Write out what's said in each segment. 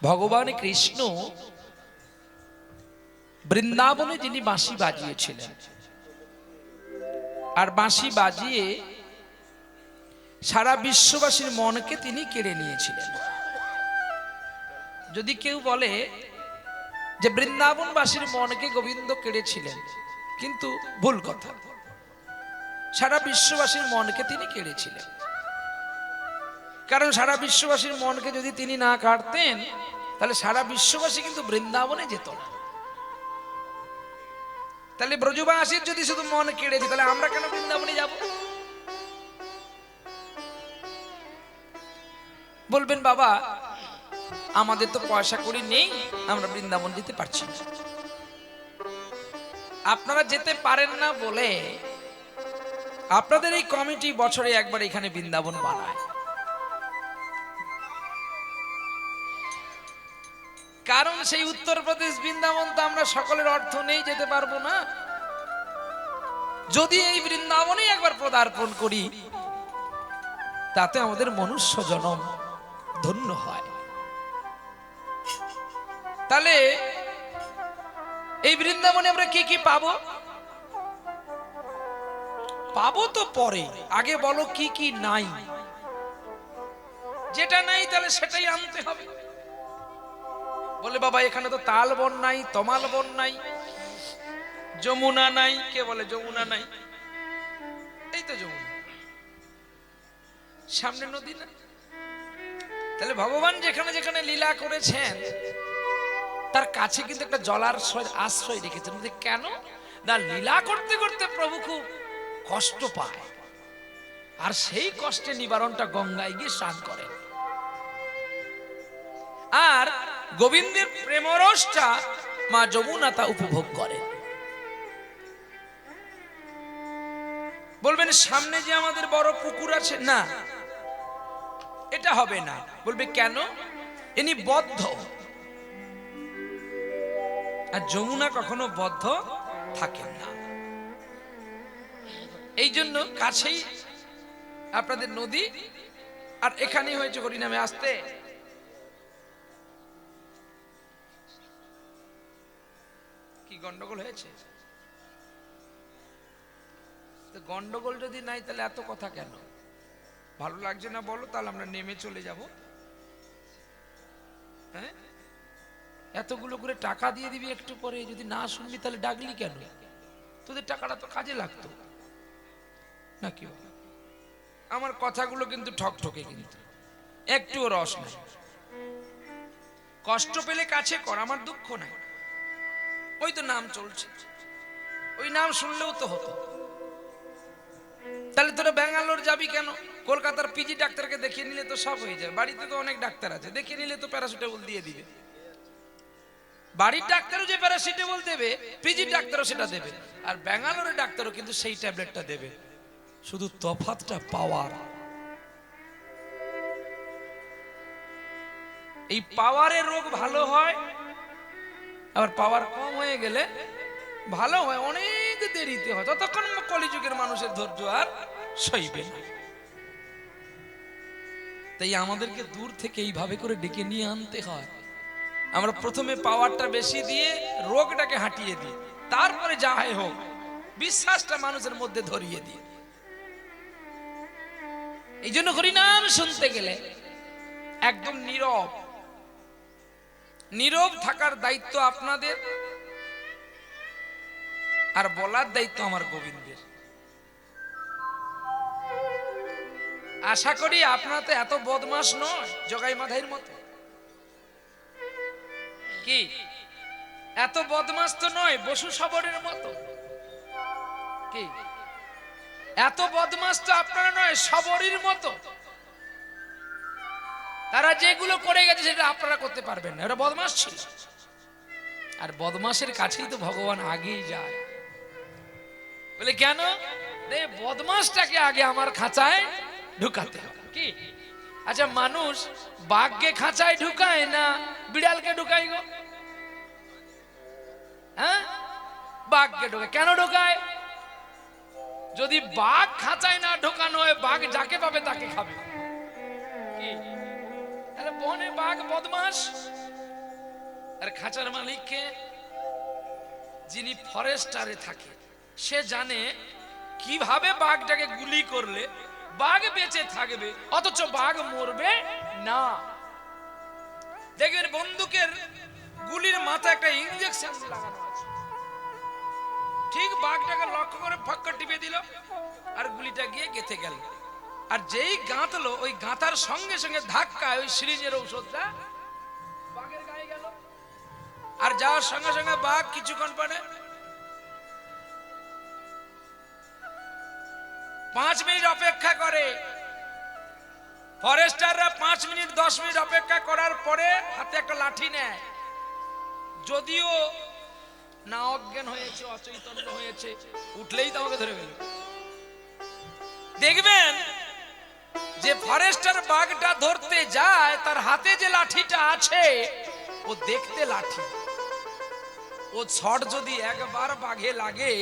ভগবান কৃষ্ণ বৃন্দাবনে যিনি বাঁশি বাজিয়েছিলেন, আর বাঁশি বাজিয়ে সারা বিশ্ববাসীর মনকে তিনি কেড়ে নিয়েছিলেন। যদি কেউ বলে যে বৃন্দাবনবাসীর মনকে গোবিন্দ কেড়েছিলেন, কিন্তু ভুল কথা। সারা বিশ্ববাসীর মনকে তিনি কেড়েছিলেন, কারণ সারা বিশ্ববাসীর মনকে যদি তিনি না কাটতেন তাহলে সারা বিশ্ববাসী কিন্তু বৃন্দাবনে যেত না। তাহলে ব্রজবাসীর যদি শুধু মন কেড়েছে, তাহলে আমরা কেন বৃন্দাবনে যাব? বলবেন বাবা আমাদের তো পয়সা কড়ি নেই, আমরা বৃন্দাবন যেতে পারছি না। আপনারা যেতে পারেন না বলে আপনাদের এই কমিটি বছরে একবার এখানে বৃন্দাবন বানায়। কারণ সেই উত্তরপ্রদেশ বৃন্দাবন তো আমরা সকলের অর্থ নেই, যেতে পারবো না। যদি এই বৃন্দাবনে একবার পদার্পণ করি তাতে আমাদের মনুষ্য জনম ধন্য হয়। তাহলে এই বৃন্দাবনে আমরা কি কি পাবো? পাবো তো পরে, আগে বলো কি কি নাই। যেটা নাই তাহলে সেটাই আনতে হবে। বলে বাবা এখানে তো তাল বন নাই, তমাল বন নাই, যমুনা নাই। কে বলে যমুনা নাই? এই তো যমুনা, সামনে নদী না। তাহলে ভগবান যেখানে যেখানে লীলা করেছেন তার কাছে কিন্তু একটা জলাশয় আশ্রয় রেখেছেন। কেন না, লীলা করতে করতে প্রভু খুব কষ্ট পায়, আর সেই কষ্টের নিবারণটা গঙ্গায় গিয়ে স্নান করেন। আর গোবিন্দের প্রেমরসটা মা যমুনা তা উপভোগ করেন। বলবেন সামনে যে আমাদের বড় পুকুর আছে, না এটা হবে না। বলবে কেন? ইনি বদ্ধ, আর যমুনা কখনো বদ্ধ থাকেন না। এই জন্য কাছেই আপনাদের নদী, আর এখানেই হয়েছে হরিনামে আসতে। কি গন্ডগোল হয়েছে? গন্ডগোল যদি নাই তাহলে এত কথা কেন? ভালো লাগছে না বলো, তাহলে আমরা নেমে চলে যাব। হ্যাঁ, এতগুলো করে টাকা দিয়ে দিবি, একটু পরে যদি না শুনবি তাহলে ডাকলি কেন? তোদের টাকাটা তো কাজে লাগতো নাকি? আমার কথাগুলো কিন্তু ঠকঠকে, কিন্তু একটুও রস নাই। কষ্ট পেলে কাছে কর, আমার দুঃখ নাই। ওই তো নাম চলছে, ওই নাম শুনলেও তো হতো। তাহলে তোরা ব্যাঙ্গালোর যাবি কেন? কলকাতার পিজি ডাক্তারকে দেখিয়ে নিলে তো সব হয়ে যায়। বাড়িতে তো অনেক ডাক্তার আছে, দেখিয়ে নিলে তো প্যারাসিটামল দিয়ে দিবে। বাড়ির ডাক্তারও যে প্যারাসিটামল দেবে, পিজি ডাক্তারও সেটা দেবে, আর ব্যাঙ্গালোরের ডাক্তারও কিন্তু সেই ট্যাবলেটটা দেবে। শুধু তফাৎটা পাওয়ার। এই পাওয়ারের রোগ ভালো হয়, আবার পাওয়ার কম হয়ে গেলে ভালো হয় অনেক দেরিতে হয়। ততক্ষণ কলিযুগের মানুষের ধৈর্য আর সইবে না। তাই আমাদেরকে দূর থেকে এইভাবে করে ডেকে নিয়ে আনতে হয়। আমরা প্রথমে পাওয়ারটা বেশি দিয়ে রোগটাকে হাঁটিয়ে দিই, তারপরে যা হয় হোক বিশ্বাসটা মানুষের মধ্যে ধরিয়ে দিই। এই জন্য হরিনাম শুনতে গেলে একদম নীরব, নীরব থাকার দায়িত্ব আপনাদের, আর বলার দায়িত্ব আমার গোবিন্দের। আশা করি আপনারা তো এত বদমাশ নয় জগাই মাধাইর মতো। কি এত বদমাশ তো নয় বসু সবরের মতো? কি এত বদমাশ তো আপনারা নয় সবরীর মতো? তারা যেগুলো করে গেছে সেটা আপনারা করতে পারবেন না, ওরা বদমাশ ছিল। আর বদমাশের কাছেই তো ভগবান আগেই যায়। বলে কেন? বদমাশটাকে আগে আমার খাঁচায় ঢুকাতে হবে। কি আচ্ছা, মানুষ বাঘকে খাঁচায় ঢুকায় না বিড়ালকে ঢুকায় গো? হ্যাঁ, বাঘকে ঢুকায়। কেন ঢুকায়? যদি বাঘ খাঁচায় না ঢোকানো হয়, বাঘ যাকে পাবে তাকে খাবে। কি তাহলে বনে বাঘ বদমাশ, আর খাঁচার মালিককে, যিনি ফরেস্টারে থাকে, সে জানে কিভাবে বাঘটাকে গুলি করলে বাঘ বেঁচে থাকবে অথচ বাঘ মরবে না। দেখবেন বন্দুকের গুলির মাথায় একটা ইনজেকশন লাগানো আছে, ঠিক বাঘটাকে লক্ষ্য করে ফক্কা টিপে দিল আর গুলিটা গিয়ে গেঁথে গেল। আর যেই গাঁথলো, ওই গাঁথার সঙ্গে সঙ্গে ধাক্কায় ওই সিরিঞ্জের ঔষধটা বাঘের গায়ে গেল। আর যাওয়ার সঙ্গে সঙ্গে বাঘ কিছুক্ষণ পরে 5 মিনিট অপেক্ষা করে। ফরেস্টাররা 5 মিনিট 10 মিনিট অপেক্ষা করার পরে হাতে একটা লাঠি নেয়। যদিও না অজ্ঞান হয়েছে, অচৈতন্য হয়েছে, উঠলেই তো আমাকে ধরে ফেলবে। দেখবেন যে ফরেস্টার বাঘটা ধরতে যায়, তার হাতে যে লাঠিটা আছে ও দেখতে লাঠি, ও ছট যদি একবার বাঘে লাগে,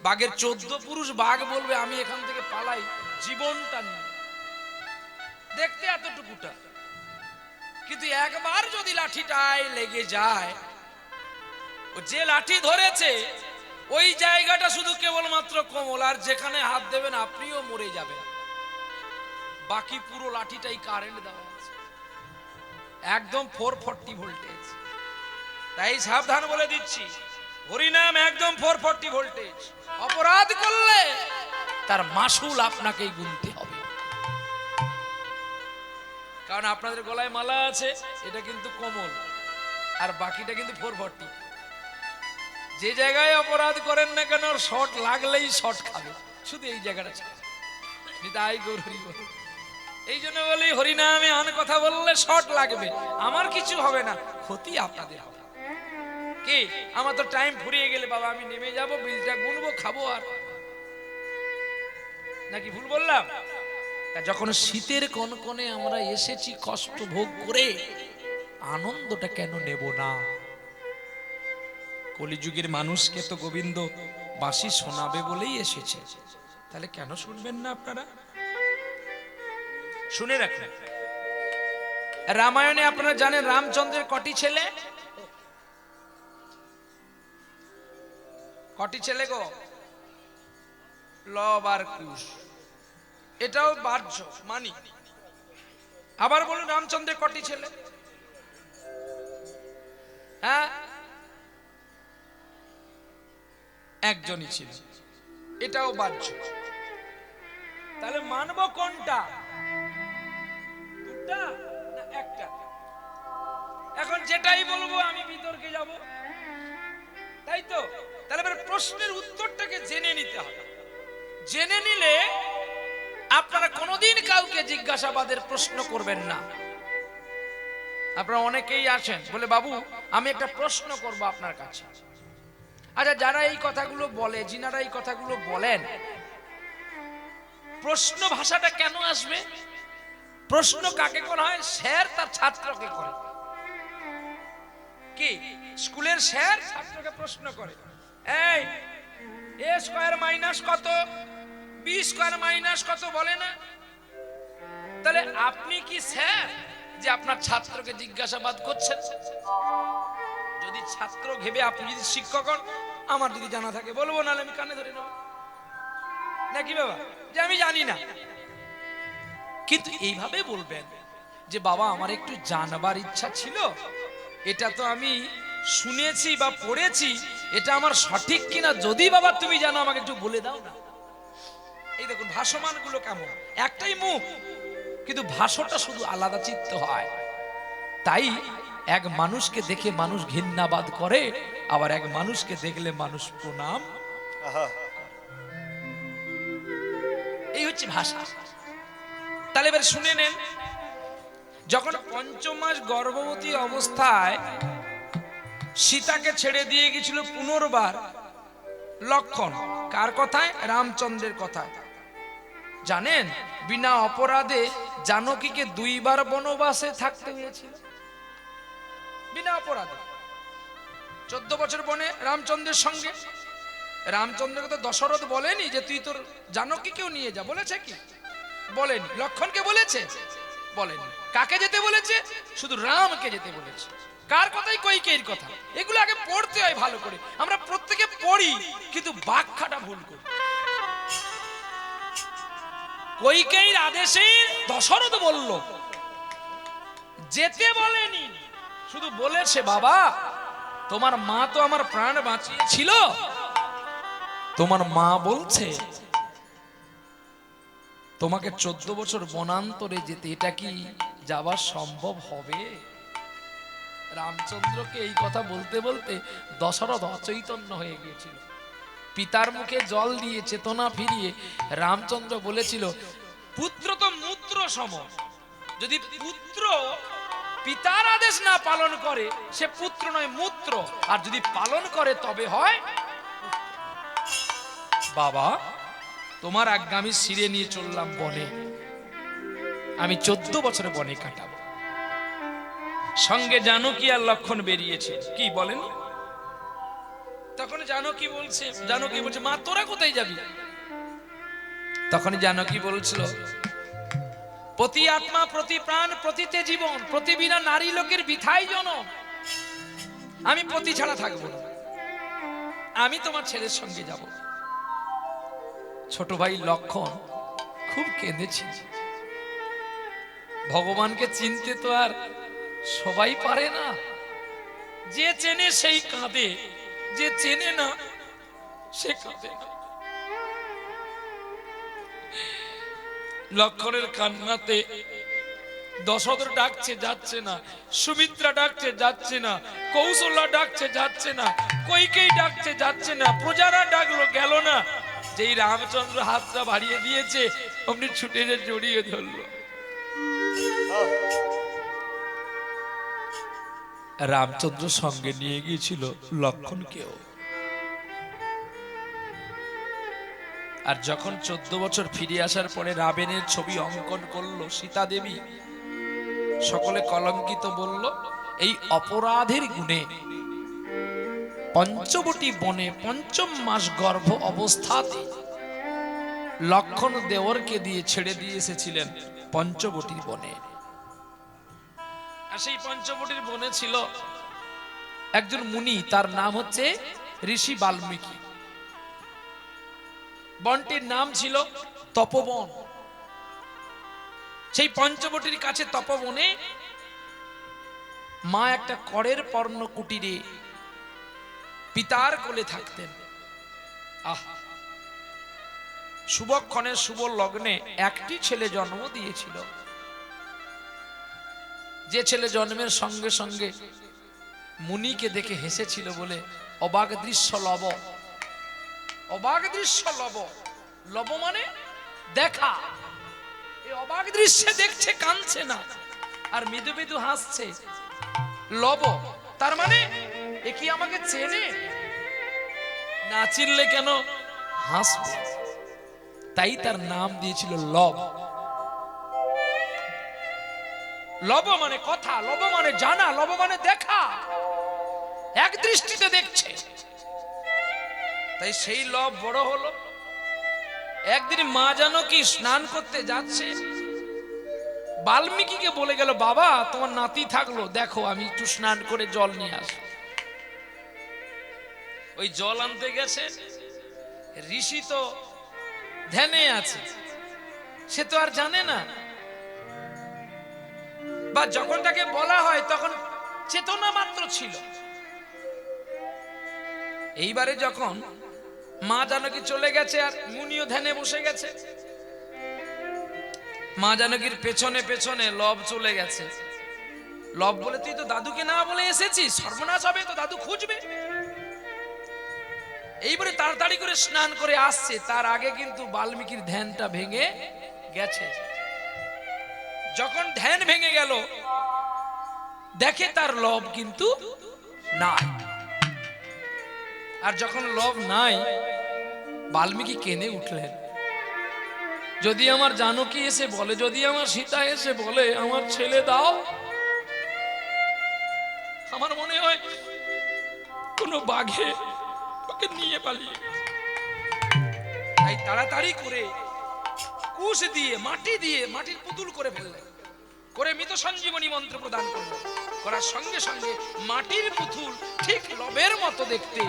বাঘের 14 পুরুষ বাঘ বলবে আমি এখান থেকে পালাই জীবনটা নিয়ে। দেখতে এতটুকুটা, কিন্তু একবার যদি লাঠিটায় লেগে যায়, ও যে লাঠি ধরেছে ওই জায়গাটা শুধু কেবলমাত্র কোমল, আর যেখানে হাত দেবেন আপনিও মরে যাবেন। বাকি পুরো লাঠিটাই কারেন্ট দেওয়া আছে, একদম 440 ভোল্টেজ। তাই সাবধান বলে দিচ্ছি, হরিনাম একদম 440 ভোল্টেজ। অপরাধ করলে তার মাসুল আপনাকেই গুনতে হবে। কারণ আপনাদের গলায় মালা আছে, এটা কিন্তু কোমল, আর বাকিটা কিন্তু 440। যে জায়গায় অপরাধ করেন না কেন, শর্ট লাগলেই শর্ট খাবে, শুধু এই জায়গাটা ছাড়া। তাই গৌরী বল, এই জন্য বলি হরিনামে অনেক কথা বললে শর্ট লাগবে, আমার কিছু হবে না, ক্ষতি আপনাদের হবে। কি আমার তো টাইম ফুরিয়ে গেলে বাবা আমি নেমে যাব, বিলটা গুনবো, খাবো, আর নাকি ভুল বললাম? যখন শীতের কনকনে আমরা এসেছি কষ্ট ভোগ করে, আনন্দটা কেন নেব না? কলিযুগের মানুষকে তো গোবিন্দ বাঁশি শোনাবে বলেই এসেছে, তাহলে কেন শুনবেন না আপনারা? শুনে রাখেন, রামায়ণে আপনারা জানেন রামচন্দ্রের কটি ছেলে? কটি ছেলে গো? লব আর কুশ, এটাও বাহ্য মানি। আবার বলুন রামচন্দ্রের কটি ছেলে? হ্যাঁ, একজনই ছিল, এটাও বাহ্য। তাহলে মানব কোনটা? দুটা না একটা? এখন যেটাই বলবো আমি বিতর্কে যাব, তাই তো? তাহলে প্রশ্নের উত্তরটাকে জেনে নিতে হবে। জেনে নিলে আপনারা কোনোদিন কাউকে জিজ্ঞাসাবাদের প্রশ্ন করবেন না। আপনারা অনেকেই আছেন বলে বাবু আমি একটা প্রশ্ন করব আপনার কাছে। আচ্ছা, যারা এই কথাগুলো বলে, যিনারা এই কথাগুলো বলেন, প্রশ্ন ভাষাটা কেন আসবে? প্রশ্ন কাকে করা হয়? স্যার তার ছাত্রকে করে। কি স্কুলের স্যার ছাত্রকে প্রশ্ন করে, এই a স্কয়ার মাইনাস কত, b স্কয়ার মাইনাস কত বলে না? তাহলে আপনি কি স্যার যে আপনার ছাত্রকে জিজ্ঞাসাবাদ করছেন? যদি ছাত্র ভেবে আপনি যদি শিক্ষক হন, আমার যদি জানা থাকে বলবো, নাহলে আমি কানে ধরে নেব, নাকি বাবা যে আমি জানি না। কিন্তু এইভাবে বলবেন যে বাবা আমার একটু জানবার ইচ্ছা ছিল, এটা তো আমি শুনেছি বা পড়েছি, এটা আমার সঠিক কিনা যদি বাবা তুমি জানো আমাকে একটু বলে দাও না। এই দেখুন ভাসমান গুলো কেমন, একটাই মুখ কিন্তু ভাষাটা শুধু আলাদা চিত্ত হয়। তাই এক মানুষকে দেখে মানুষ ঘৃণাবাদ করে, আবার এক মানুষকে দেখলে মানুষ প্রণাম। এই হচ্ছে ভাষা। তাহলে এবার শুনে নেন, যখন 5 মাস গর্ভবতী অবস্থায় সীতাকে ছেড়ে দিয়ে গেছিল পুনর্বার লক্ষণ, কার কথায়? রামচন্দ্রের কথায়। জানেন বিনা অপরাধে জানকীকে 2 বার বনবাসে থাকতে হয়েছিল, বিনা অপরাধে। 14 বছর বনে রামচন্দ্রের সঙ্গে। রামচন্দ্রকে তো দশরথ বলেনি যে তুই তোর জানকীকেও নিয়ে যা, বলেছে কি? বলেনি। লক্ষণকে বলেছে? বলেনি। কাকে যেতে বলেছে? শুধু রামকে যেতে বলেছে। কার কথাই কৈকেয়ীর কথা। এগুলো আগে পড়তে হয় ভালো করে। আমরা প্রত্যেকে পড়ি কিন্তু ব্যাখ্যাটা ভুল করি। কৈকেয়ীর আদেশে দশরথ বলল, যেতে বলেনি, শুধু বলেছে বাবা তোমার মা তো আমার প্রাণ বাঁচিয়েছিল, তোমার মা বলছে তোমাকে 14 বছর বনান্তরে যেতে, এটা কি যাওয়া সম্ভব হবে? রামচন্দ্রকে এই কথা বলতে বলতে দশরথ অচৈতন্য হয়ে গিয়েছিল। পিতার মুখে জল দিয়ে চেতনা ফিরিয়ে রামচন্দ্র বলেছিল, পুত্র তো মূত্র সম, যদি পুত্র পিতার আদেশ না পালন করে সে পুত্র নয় মূত্র, আর যদি পালন করে তবে হয়। বাবা তোমার আজ্ঞা আমি শিরে নিয়ে চললাম বনে, আমি 14 বছরে বনে কাটাবো। সঙ্গে জানকী আর লক্ষণ বেরিয়েছে। কি বলেন? তখন জানকী বলছে মা তোরা কোথায় যাবি? তখন জানকী বলছিল, প্রতি আত্মা প্রতি প্রাণ প্রতিতে জীবন, প্রতি বিনা নারী লোকের বিথাই জনম, আমি প্রতি ছাড়া থাকবো না, আমি তোমার ছেলের সঙ্গে যাব। ছোট ভাই লক্ষণ খুব কেঁদেছে। ভগবানকে চিনতে তো আর সবাই পারে না, যে চেনে সেই কাঁদে, যে চেনে না সে কাঁদে না। লক্ষণের কান্নাতে দশরথ ডাকছে যাচ্ছে না, সুমিত্রা ডাকছে যাচ্ছে না, কৌশল্যা ডাকছে যাচ্ছে না, কৈকেয়ী ডাকছে যাচ্ছে না, প্রজারা ডাকলো গেল না। যেই রামচন্দ্র হাতটা বাড়িয়ে দিয়েছে অমনি ছুটে যে জড়িয়ে ধরলো। রামচন্দ্র সঙ্গে নিয়ে গিয়েছিল লক্ষণকেও। আর যখন 14 বছর ফিরে আসার পরে রাবণের ছবি অঙ্কন করলো সীতা দেবী, সকলে কলঙ্কিত বলল, এই অপরাধের গুণে পঞ্চবটী বনে 5ম মাস গর্ভ অবস্থাতে লক্ষণ দেওরকে দিয়ে ছেড়ে দিয়ে এসেছিলেন পঞ্চবটির বনে। আর সেই পঞ্চবটির বনে ছিল একজন মুনি, তার নাম হচ্ছে ঋষি বাল্মীকি। বনটির নাম ছিল তপবন। সেই পঞ্চবটির কাছে তপবনে মা একটা কড়ের পর্ণ কুটিরে পিতার কোলে থাকতেন। শুভক্ষণে শুভ লগ্নে একটি ছেলে জন্ম দিয়েছিল, যে ছেলে জন্মের সঙ্গে সঙ্গে মুনিকে দেখে হেসেছিল বলে অবাক দৃশ্য লব। অবাক দৃশ্য লব, লব মানে দেখা। এই অবাক দৃশ্যে দেখছে, কাঁদছে না, আর মৃদু মৃদু হাসছে। লব তার মানে এ কি আমাকে চেনে? না চিনলে কেন হাসবে? তাই তার নাম দিয়েছিল লব। লব মানে কথা, লব মানে জানা, লব মানে দেখা, এক দৃষ্টিতে দেখছে। তাই সেই লব বড় হলো। একদিন মা জানকী স্নান করতে যাচ্ছে, বাল্মীকিকে বলে গেল, বাবা তোমার নাতি থাকলো, দেখো আমি একটু স্নান করে জল নিয়ে আসি। ওই জল আনতে গেছে, ঋষি তো ধ্যানে আছে, সে তো আর জানে না, বা যখন তাকে বলা হয় তখন চেতনা মাত্র ছিল। এইবারে যখন মা জানকী চলে গেছে আর মুনিও ধ্যানে বসে গেছে, মা জানকীর পেছনে পেছনে লব চলে গেছে। লব বলে, তুই তো দাদুকে না বলে এসেছিস, সর্বনাশ হবে, তো দাদু খুঁজবে। এইবারে তাড়াতাড়ি করে স্নান করে আসছে, তার আগে কিন্তু বাল্মীকির ধ্যানটা ভেঙে গেছে। যখন ধ্যান ভেঙে গেল, দেখে তার লব কিন্তু নাই। আর যখন লব নাই, বাল্মীকি কেঁদে উঠলেন। যদি আমার জানকী এসে বলে, যদি আমার সীতা এসে বলে আমার ছেলে দাও, আমার মনে হয় কোনো বাঘে ওকে নিয়ে পালিয়ে গেছে। তাই তাড়াতাড়ি করে কুশ দিয়ে মাটির পুতুল করে ফেললেন। করে মৃত সঞ্জীবনী মন্ত্র প্রদান করল। করার সঙ্গে সঙ্গে মাটির পুতুল ঠিক লবের মতো দেখতে,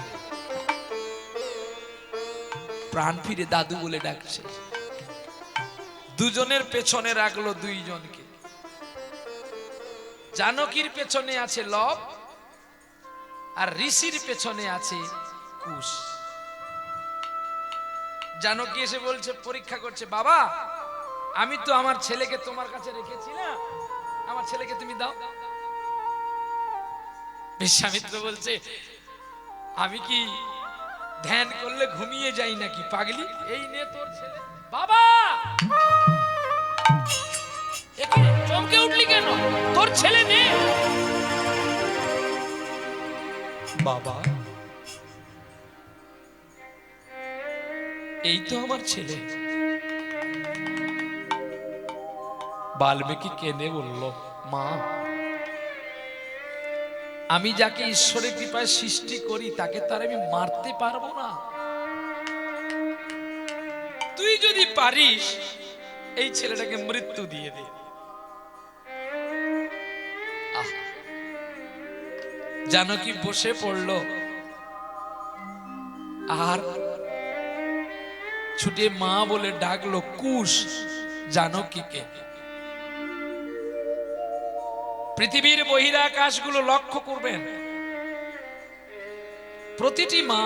প্রাণ ফিরে দাদু বলে ডাকছে। দুজনের পেছনে রাখলো দুইজনকে। জানকীর পেছনে আছে লব, আর ঋষির পেছনে আছে কুশ। জানকী এসে বলছে, পরীক্ষা করছে, বাবা আমি তো আমার ছেলেকে তোমার কাছে রেখেছি না, আমার ছেলেকে তুমি দাও। বিশ্বামিত্র বলছে, আমি কি ধ্যান করলে ঘুমিয়ে যাই নাকি পাগলি? এই নে তোর ছেলে। বাবা চমকে উঠলি কেন? তোর ছেলে নে। বাবা এই তো আমার ছেলে। বাল্মীকি কেঁদে বলল, মা আমি যাকে ঈশ্বরের কৃপায় সৃষ্টি করি তাকে তার আমি মারতে পারবো না। তুই যদি পারিস এই ছেলেটাকে মৃত্যু দিয়ে দে। জানকী বসে পড়ল আর ছুটে মা বলে ডাকলো কুশ জানকীকে। পৃথিবীর বহিরাকাশগুলো লক্ষ্য করবেন, প্রতিটি মা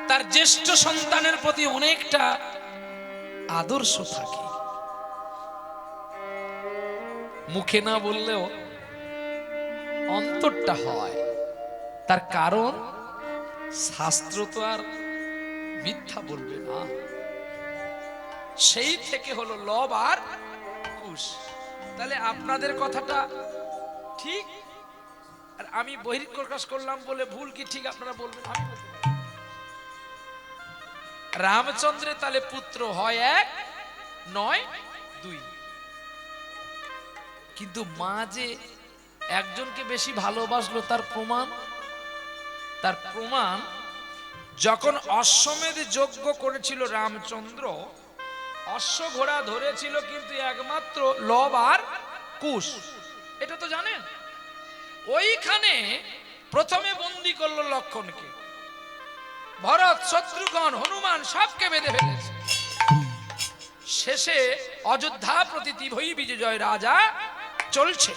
তার জ্যেষ্ঠ সন্তানের প্রতি অনেকটা আদর্শ থাকে, মুখে না বললেও অন্তরটা হয়। তার কারণ শাস্ত্র তো আর মিথ্যা বলবে না। সেই থেকে হলো লব আর কুশ। তাহলে আপনাদের কথাটা ঠিক আর আমি বহির্প্রকাশ করলাম বলে ভুল কি ঠিক আপনারা বলবেন। আমি রামচন্দ্রের তাহলে পুত্র হয় এক, নয় দুই। কিন্তু মা যে একজনকে বেশি ভালোবাসলো তার প্রমাণ যখন অশ্বমেধ যজ্ঞ করেছিল রামচন্দ্র, অশ্ব ঘোড়া ধরেছিল কিন্তু একমাত্র লব আর কুশ, এটা তো জানেন। ওইখানে প্রথমে বন্দী করলো লক্ষণকে, ভরত শত্রুঘ্ন হনুমান সবকে বেঁধে ফেলেছে। শেষে অযোধ্যা প্রতি ভই বিজয় রাজা চলছে।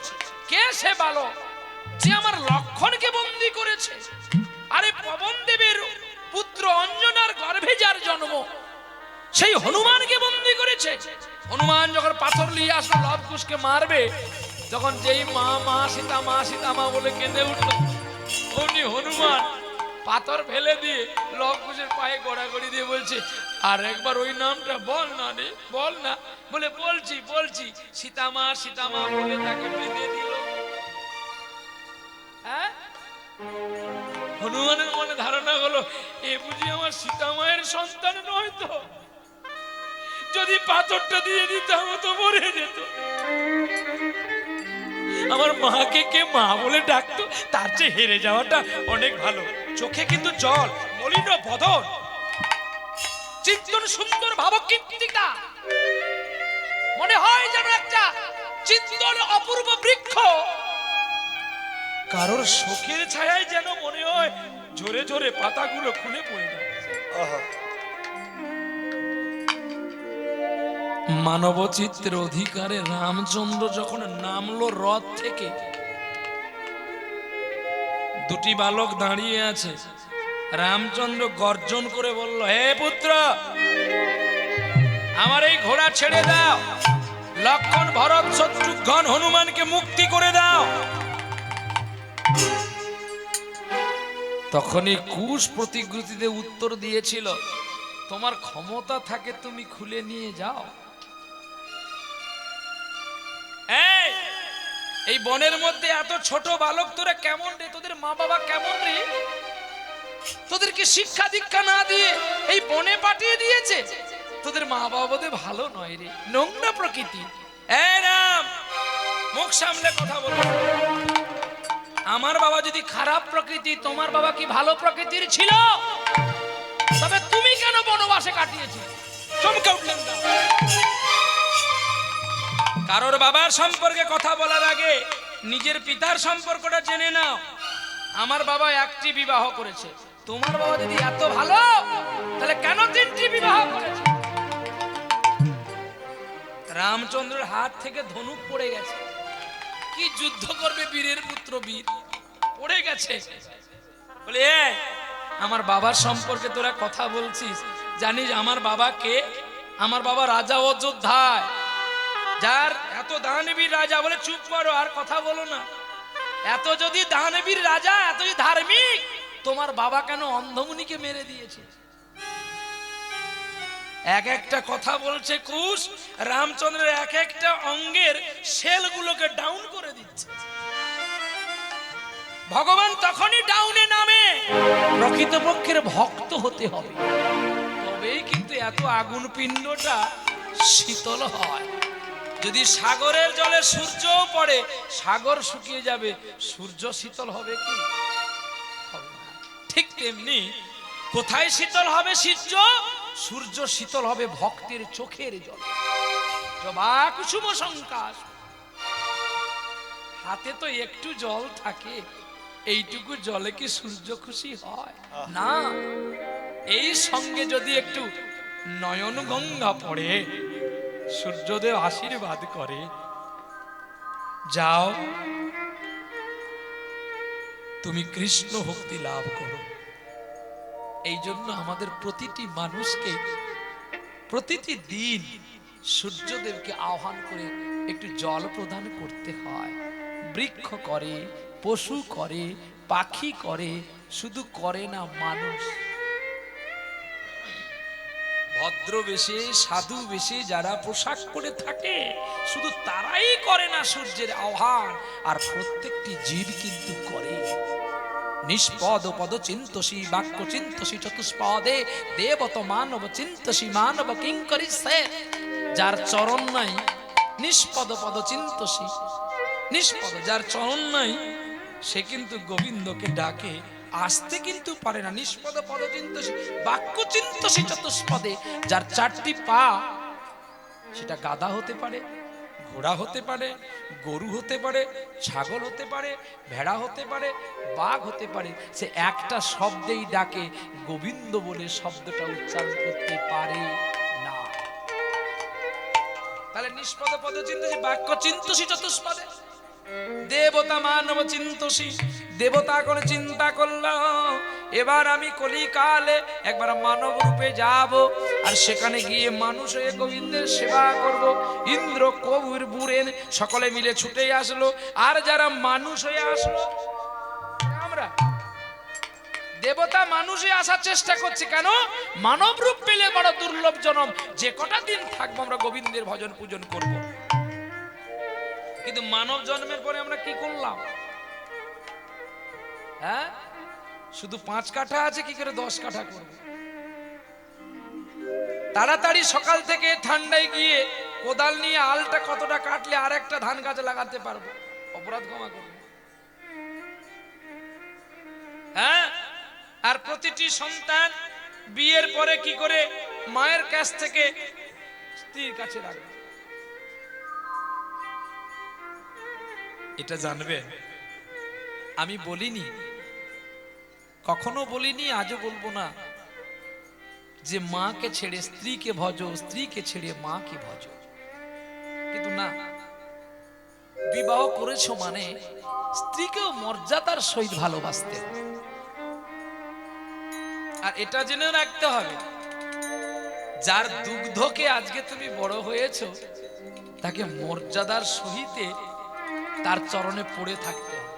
কে সে বালক যে আমার লক্ষণকে বন্দী করেছে? আরে পবন দেবের পুত্র অঞ্জনার গর্ভে যার জন্ম, সেই হনুমানকে বন্দী করেছে। হনুমান যখন পাথর নিয়ে আসলো লব কুশকে মারবে, তখন যেই মা মা সীতা মা বলে কেঁদে উঠল, অমনি হনুমান পাথর ফেলে দিয়ে লব কুশের পায়ে গড়াগড়ি দিয়ে বলছে, আর একবার ওই নামটা বল না রে, বল না। বলে বলছি সীতা মা বলে তাকে বেঁধে দিল। হ্যাঁ, হনুমানের মনে ধারণা হলো এ বুঝি আমার সীতা মায়ের সন্তান নয় তো, যদি পাথরটা দিয়ে দিতাম তো মরে যেত। আমার মাকে কে মা বলে ডাকতো, তার চেয়ে হেরে যাওয়াটা অনেক ভালো। চোখে কিন্তু জল, মলিন বদন, চিন্তন সুন্দর ভাবকীর্তিকা, মনে হয় যেন একটা চিন্তন অপূর্ব বৃক্ষ, কারোর শোকের ছায়ায় যেন মনে হয় ঝরে ঝরে পাতাগুলো খুলে পড়ে যাচ্ছে। মানবচিত্রের অধিকারে রামচন্দ্র যখন নামলো রথ থেকে, দুটি বালক দাঁড়িয়ে আছে। রামচন্দ্র গর্জন করে বলল, হে পুত্র, আমার এই ঘোড়া ছেড়ে দাও, লক্ষণ ভরত শত্রুঘ্ন হনুমানকে মুক্তি করে দাও। তখনই কুশ প্রতিশ্রুতিতে উত্তর দিয়েছিল, তোমার ক্ষমতা থাকে তুমি খুলে নিয়ে যাও। এই বনের মধ্যে এত ছোট বালক তোরা কেমন রে? তোদের মা বাবা কেমন রে? তোদেরকে শিক্ষা দীক্ষা না দিয়ে এই বনে পাঠিয়ে দিয়েছে। তোদের মা বাবা বোধ ভালো নয় রে, নোংরা প্রকৃতি। রাম, মুখ সামলে কথা বল। আমার বাবা যদি খারাপ প্রকৃতি, তোমার বাবা কি ভালো প্রকৃতির ছিল? তবে তুমি কেন বনবাসে কাটিয়েছিলে? চমকে উঠলেন। কারোর বাবার সম্পর্কে কথা বলার আগে নিজের পিতার সম্পর্কটা জেনে নাও। আমার বাবা একটি বিবাহ করেছে, তোমার বাবা যদি এত ভালো তাহলে কেন 3টি বিবাহ করেছে? রামচন্দ্রের হাত থেকে ধনুক পড়ে গেছে, কি যুদ্ধ করবে বীরের পুত্র বীর, পড়ে গেছে। বলে আমার বাবার সম্পর্কে তোরা কথা বলছিস, জানিস আমার বাবা কে? আমার বাবা রাজা অযোধ্যায়, যার এত দানবীর রাজা। বলে চুপ করো, আর কথা বলো না। এত যদি দানবীর রাজা, এত যদি ধার্মিক, তোমার বাবা কেন অন্ধমুনিকে মেরে দিয়েছে? এক একটা কথা বলছে কুশ, রামচন্দ্রের এক একটা অঙ্গের সেলগুলোকে ডাউন করে দিচ্ছে। ভগবান তখনই ডাউনে নামে, প্রকৃতপক্ষের ভক্ত হতে হবে, তবেই কিন্তু এত আগুন পিণ্ডটা শীতল হয়। যদি সাগরের জলে সূর্যও পড়ে, সাগর শুকিয়ে যাবে, সূর্য শীতল হবে কি? হবে না। ঠিক তেমনি কোথায় শীতল হবে সূর্য? সূর্য শীতল হবে ভক্তের চোখের জলে। জবা কুসুম সংকাশ, হাতে তো একটু জল থাকে, এইটুকু জলে কি সূর্য খুশি হয়? না। এই সঙ্গে যদি একটু নয়ন গঙ্গা পড়ে, সূর্যদেব আশীর্বাদ করে, যাও তুমি কৃষ্ণ ভক্তি লাভ করো। এই জন্য আমাদের প্রতিটি মানুষকে প্রতিটি দিন সূর্যদেবকে আহ্বান করে একটু জল প্রদান করতে হয়। বৃক্ষ করে, পশু করে, পাখি করে, শুধু করে না মানুষ। ভদ্র বেশে, সাধু বেশে যারা পোশাক পরে থাকে, শুধু তারাই করে না সূর্যের আহ্বান, আর প্রত্যেকটি জীব কিন্তু করে। নিষ্পদ পদ চিন্তসী বাক্য চিন্তসী চতুষ্পদে দেবত মানব চিন্তসী মানব কিঙ্করি সে। যার চরণ নাই নিষ্পদ পদ চিন্তসী, নিষ্পদ যার চরণ নাই, সে কিন্তু গোবিন্দকে ডাকে, আসতে কিন্তু পারে না। নিষ্পদ পদ চিন্তসী বাক্য চিন্তসী চতুষ্পদে, যার 4টি পা, সেটা গাধা হতে পারে, ঘোড়া হতে পারে, গরু হতে পারে, ছাগল হতে পারে, ভেড়া হতে পারে, বাঘ হতে পারে, সে একটা শব্দেই ডাকে, গোবিন্দ বলে শব্দটা উচ্চারণ করতে পারে না। তাহলে নিষ্পদ পদ চিন্তসী বাক্য চিন্তসী চতুষ্পদে দেবতা মানব চিন্তসী, দেবতা করে চিন্তা করলাম এবার আমি কলিকালে একবার মানব রূপে যাব, আর সেখানে গিয়ে মানুষ হয়ে গোবিন্দের সেবা করব। ইন্দ্র কবুর বুড়েন সকলে মিলে ছুটে আসলো, আর যারা মানুষ হয়ে আসলো, আমরা দেবতা মানুষে আসার চেষ্টা করছি। কেন? মানব রূপ পেলে বড় দুর্লভ জনম, যে কটা দিন থাকবো আমরা গোবিন্দের ভজন পূজন করব। কিন্তু মানব জন্মের পরে আমরা কি করলাম? হ্যাঁ, শুধু 5 কাঠা আছে, কি করে 10 কাঠা করব? তাড়াতাড়ি সকাল থেকে ঠান্ডায় গিয়ে কোদাল নিয়ে আলটা কতটা কাটলে আর একটা ধান গাছ লাগাতে পারবো, অপরাধ ক্ষমা করবো। হ্যাঁ, আর প্রতিটি সন্তান বিয়ের পরে কি করে মায়ের কাছ থেকে স্ত্রীর কাছে রাখবে, এটা জানবে। আমি বলিনি, কখনো বলিনি, আজও বলবো না যে মাকে ছেড়ে স্ত্রীকে ভজো, স্ত্রীকে ছেড়ে মাকে ভজো। কিন্তু না, বিবাহ করেছো মানে স্ত্রীকেও মর্যাদার সহিত ভালোবাসতে হবে। আর এটা জেনে রাখতে হবে, যার দুগ্ধকে আজকে তুমি বড় হয়েছো, তাকে মর্যাদার সহিতে তার চরণে পড়ে থাকতে হবে।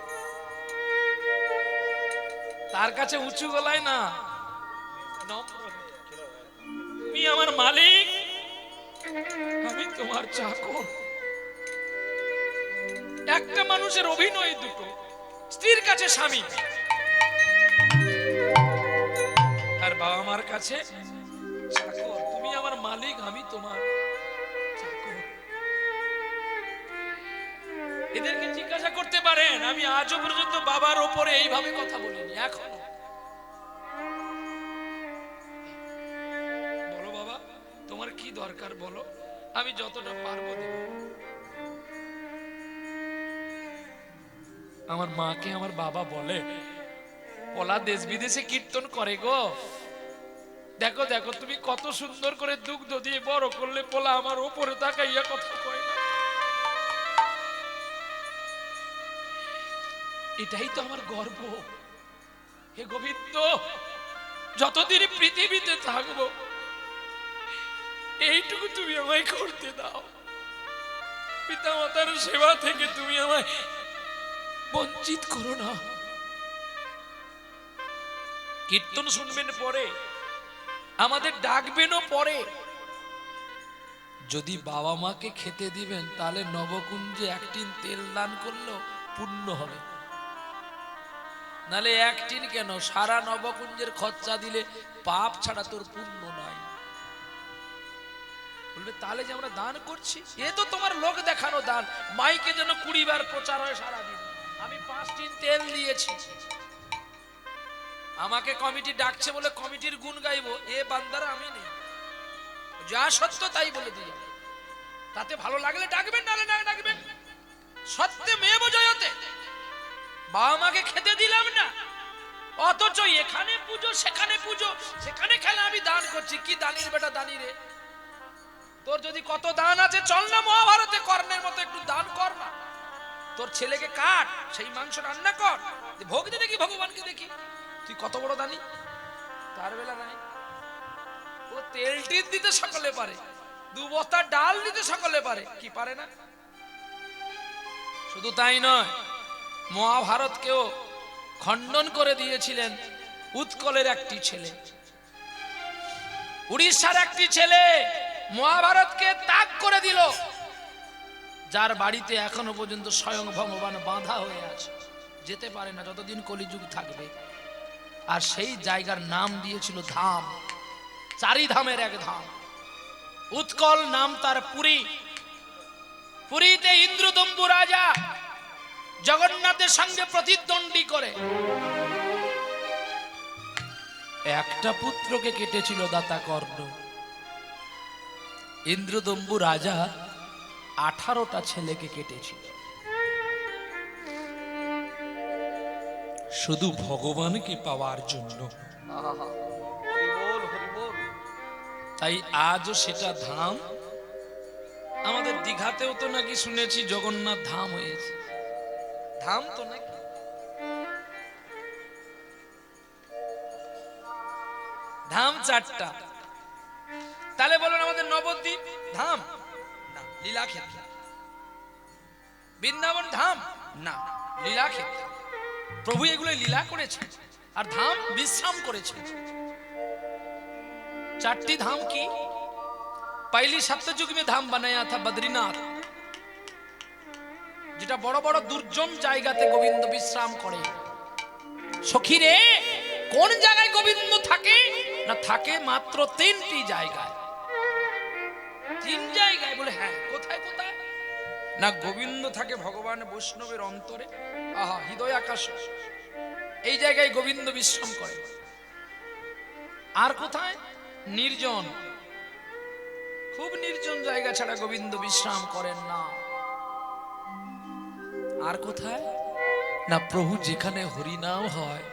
তার কাছে উঁচু গলায় না, তুমি আমার মালিক, আমি তোমার চাকর। একটা মানুষের অভিনয় দুটো, স্ত্রীর কাছে স্বামী, আর বাবা মার কাছে চাকর। তুমি আমার মালিক, আমি তোমার চাকর। এদেরকে জিজ্ঞাসা করতে পারেন, আমি আজও পর্যন্ত বাবার ওপরে এইভাবে কথা বলিনি। এখন বলো বাবা, তোমার কি দরকার বলো, আমি যতটা পারবো দেব। আমার মাকে আমার বাবা বলে, পোলা দেশ বিদেশে কীর্তন করে গো, দেখো দেখো তুমি কত সুন্দর করে দুগ্ধ দিয়ে বড় করলে, পোলা আমার ওপরে তাকাইয়া কথা কয় না। এটাই তো আমার গর্ব। হে গোবিন্দ, যতদিন পৃথিবীতে থাকবো এইটুকু তুমি আমায় করতে দাও। পিতা মাতার সেবা থেকে তুমি আমায় বঞ্চিত করো না। কীর্তন শুনবেন পরে, আমাদের ডাকবেনও পরে। যদি বাবা মাকে খেতে দিবেন তাহলে নবকুঞ্জে 1 টিন তেল দান করলেও পুণ্য হবে, নালে 1 টিন কেন, সারা নবকুঞ্জের খরচা দিলে পাপ ছাড়া তোর পুণ্য নয়। বলবে তাহলে যে আমরা দান করছি, এ তো তোমার লোক দেখানো দান। মাইকে যেন 20 বার প্রচার হয় সারাদিন, আমি 5 টিন তেল দিয়েছি। আমাকে কমিটি ডাকছে বলে কমিটির গুণ গাইবো, এ বান্দারা আমি নেই, যা সত্য তাই বলে দিই। তাতে ভালো লাগলে ডাকবেন, নালে না ডাকবেন। সত্যে মেয়ে বোঝাতে বাবা মাকে খেতে দিলাম না, অথচ এখানে পুজো সেখানে পুজো, সেখানে খেলা আমি দান করছি। কি দানির বেটা দানি রে, তোর যদি কত দান আছে চল না মহাভারতে, কর্ণের মতো একটু দান কর না। তোর ছেলেকে কাট, সেই মাংস রান্না কর, ভোগ দিয়ে দেখি, ভগবানকে দেখি তুই কত বড় দানি। তার বেলা নাই, ও তেল টিন দিতে সকলে পারে, 2 বস্তা ডাল দিতে সকলে পারে, কি পারে না। শুধু তাই নয়, মহাভারতকেও খণ্ডন করে দিয়েছিলেন উৎকলের একটি ছেলে, উড়িষ্যার একটি ছেলে মহাভারতকে ত্যাগ করে দিল, যার বাড়িতে এখনো পর্যন্ত স্বয়ং ভগবান বাঁধা হয়ে আছে, যেতে পারে না যতদিন কলিযুগ থাকবে। আর সেই জায়গার নাম দিয়েছিল ধাম, 4 ধামের এক ধাম। উৎকল নাম তার পুরী। পুরীতে ইন্দ্রদম্বু রাজা জগন্নাথের সঙ্গে প্রতিদ্বন্দ্বী করে একটা পুত্রকে কেটেছিল দাতা কর্ণ। ইন্দ্রদম্বু রাজা 18টা ছেলেকে কেটেছিল, শুধু ভগবানকে পাওয়ার জন্য। তাই আজও সেটা ধাম। আমাদের দীঘাতেও তো নাকি শুনেছি জগন্নাথ ধাম হয়েছে, ধাম তো নাকি। ধাম 4টা। তাহলে বলুন আমাদের নবদ্বীপ ধাম না, লীলাক্ষেত্র। বৃন্দাবন ধাম না, লীলাক্ষেত্র। প্রভু এগুলো লীলা করেছে, আর ধাম বিশ্রাম করেছে। 4टी धाम की पहली सत्ययुग में धाम बनाया था बद्रीनाथ, যেটা বড় বড় দুর্জম জায়গাতে গোবিন্দ বিশ্রাম করে। সখী রে, কোন জায়গায় গোবিন্দ থাকে না, থাকে মাত্র 3টি জায়গায়। 3 জায়গায়? বলে হ্যাঁ, কোথায় কোথায় না, গোবিন্দ থাকে ভগবান বৈষ্ণবের অন্তরে, আহা হৃদয় আকাশ, এই জায়গায় গোবিন্দ বিশ্রাম করে। আর কোথায়? নির্জন, খুব নির্জন জায়গা ছাড়া গোবিন্দ বিশ্রাম করেন না। আর কোথায় না, প্রভু যেখানে হরিনাম হয়,